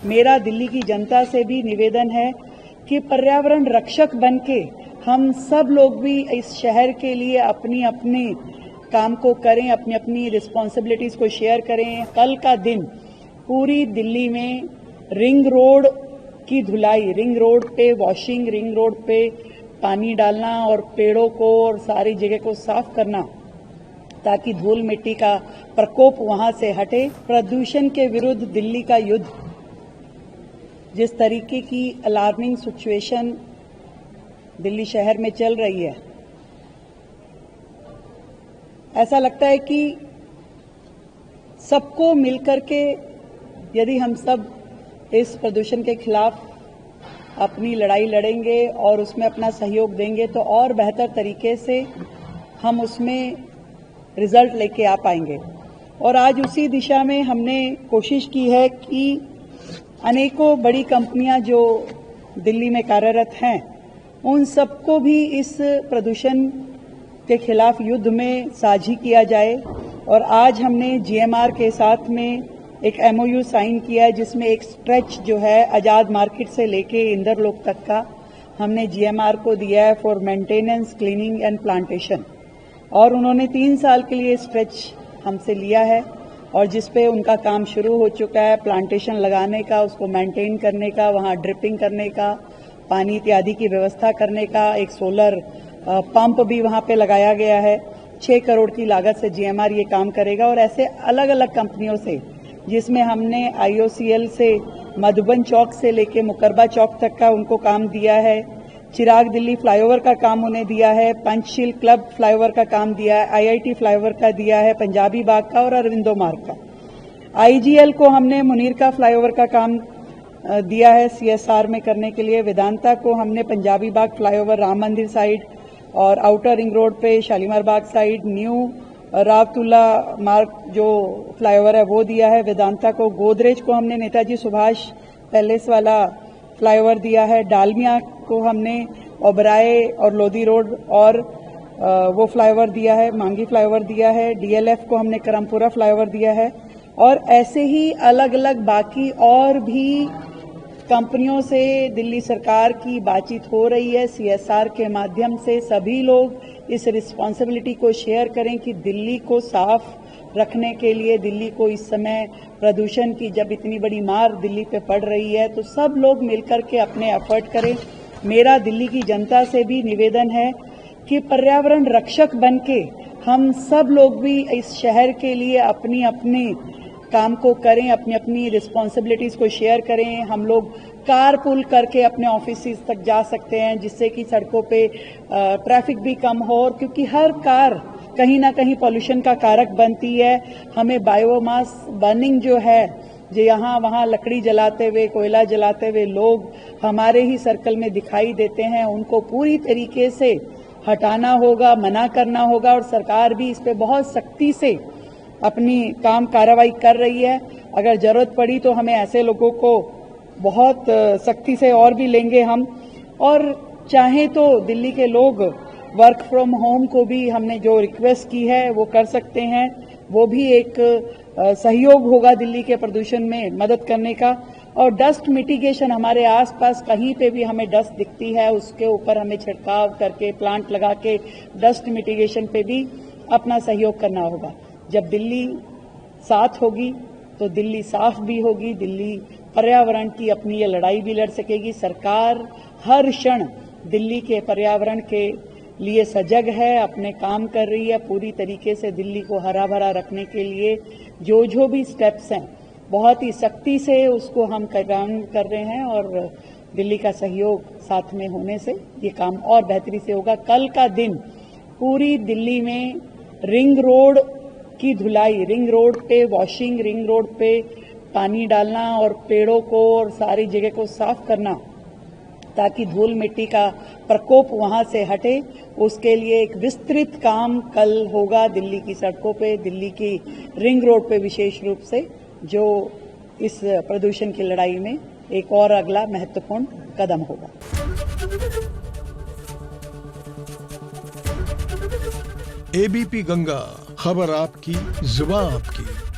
मेरा दिल्ली की जनता से भी निवेदन है कि पर्यावरण रक्षक बनके हम सब लोग भी इस शहर के लिए अपनी अपनी काम को करें, अपनी अपनी रिस्पॉन्सिबिलिटीज को शेयर करें। कल का दिन पूरी दिल्ली में रिंग रोड की धुलाई, रिंग रोड पे वॉशिंग, रिंग रोड पे पानी डालना और पेड़ों को और सारी जगह को साफ करना ताकि धूल मिट्टी का प्रकोप वहां से हटे। प्रदूषण के विरुद्ध दिल्ली का युद्ध, जिस तरीके की अलार्मिंग सिचुएशन दिल्ली शहर में चल रही है, ऐसा लगता है कि सबको मिलकर के यदि हम सब इस प्रदूषण के खिलाफ अपनी लड़ाई लड़ेंगे और उसमें अपना सहयोग देंगे तो और बेहतर तरीके से हम उसमें रिजल्ट लेके आ पाएंगे। और आज उसी दिशा में हमने कोशिश की है कि अनेकों बड़ी कंपनियां जो दिल्ली में कार्यरत हैं, उन सबको भी इस प्रदूषण के खिलाफ युद्ध में साझी किया जाए। और आज हमने जीएमआर के साथ में एक एमओयू साइन किया है, जिसमें एक स्ट्रेच जो है आजाद मार्केट से लेके इंदरलोक तक का हमने जीएमआर को दिया है for maintenance, cleaning and plantation. और उन्होंने 3 साल के लिए स्ट्रेच हमसे लिया है और जिसपे उनका काम शुरू हो चुका है, प्लांटेशन लगाने का, उसको मेंटेन करने का, वहाँ ड्रिपिंग करने का, पानी इत्यादि की व्यवस्था करने का, एक सोलर पंप भी वहाँ पे लगाया गया है। 6 करोड़ की लागत से जीएमआर ये काम करेगा। और ऐसे अलग अलग कंपनियों से, जिसमें हमने आईओसीएल से मधुबन चौक से लेके मुकरबा चौक तक का उनको काम दिया है, चिराग दिल्ली फ्लाईओवर का काम उन्हें दिया है, पंचशील क्लब फ्लाईओवर का काम दिया है, आईआईटी फ्लाईओवर का दिया है, पंजाबी बाग का और अरविंदो मार्ग का। आईजीएल को हमने मुनीर का फ्लाईओवर का काम दिया है सीएसआर में करने के लिए। वेदांता को हमने पंजाबी बाग फ्लाईओवर, राम मंदिर साइड और आउटर रिंग रोड पे शालीमार बाग साइड, न्यू रावतुल्ला मार्ग जो फ्लाईओवर है वो दिया है वेदांता को। गोदरेज को हमने नेताजी सुभाष पैलेस वाला फ्लाईओवर दिया है। डालमिया को हमने ओबराय और लोधी रोड और वो फ्लाईओवर दिया है, मांगी फ्लाईओवर दिया है। डीएलएफ को हमने करमपुरा फ्लाईओवर दिया है। और ऐसे ही अलग अलग बाकी और भी कंपनियों से दिल्ली सरकार की बातचीत हो रही है। सीएसआर के माध्यम से सभी लोग इस रिस्पॉन्सिबिलिटी को शेयर करें कि दिल्ली को साफ रखने के लिए, दिल्ली को इस समय प्रदूषण की जब इतनी बड़ी मार दिल्ली पे पड़ रही है तो सब लोग मिलकर के अपने एफर्ट करें। मेरा दिल्ली की जनता से भी निवेदन है कि पर्यावरण रक्षक बनके हम सब लोग भी इस शहर के लिए अपनी अपनी काम को करें, अपनी अपनी रिस्पॉन्सिबिलिटीज को शेयर करें। हम लोग कार पुल करके अपने ऑफिस तक जा सकते हैं, जिससे कि सड़कों पे ट्रैफिक भी कम हो। और क्योंकि हर कार कहीं ना कहीं पॉल्यूशन का कारक बनती है, हमें बायोमास बर्निंग जो है, जो यहाँ वहाँ लकड़ी जलाते हुए, कोयला जलाते हुए लोग हमारे ही सर्कल में दिखाई देते हैं, उनको पूरी तरीके से हटाना होगा, मना करना होगा। और सरकार भी इस पे बहुत सख्ती से अपनी काम कार्रवाई कर रही है। अगर जरूरत पड़ी तो हमें ऐसे लोगों को बहुत सख्ती से और भी लेंगे हम। और चाहे तो दिल्ली के लोग वर्क फ्रॉम होम को भी हमने जो रिक्वेस्ट की है वो कर सकते हैं, वो भी एक सहयोग होगा दिल्ली के प्रदूषण में मदद करने का। और डस्ट मिटिगेशन, हमारे आसपास कहीं पे भी हमें डस्ट दिखती है उसके ऊपर हमें छिड़काव करके, प्लांट लगा के डस्ट मिटिगेशन पे भी अपना सहयोग करना होगा। जब दिल्ली साथ होगी तो दिल्ली साफ भी होगी, दिल्ली पर्यावरण की अपनी ये लड़ाई भी लड़ सकेगी। सरकार हर क्षण दिल्ली के पर्यावरण के लिए सजग है, अपने काम कर रही है पूरी तरीके से। दिल्ली को हरा भरा रखने के लिए जो भी स्टेप्स हैं बहुत ही सख्ती से उसको हम काम कर रहे हैं और दिल्ली का सहयोग साथ में होने से ये काम और बेहतरी से होगा। कल का दिन पूरी दिल्ली में रिंग रोड की धुलाई, रिंग रोड पे वॉशिंग, रिंग रोड पे पानी डालना और पेड़ों को और सारी जगह को साफ करना ताकि धूल मिट्टी का प्रकोप वहां से हटे, उसके लिए एक विस्तृत काम कल होगा दिल्ली की सड़कों पे, दिल्ली की रिंग रोड पे विशेष रूप से, जो इस प्रदूषण की लड़ाई में एक और अगला महत्वपूर्ण कदम होगा। एबीपी गंगा, खबर आपकी, जुबान आपकी।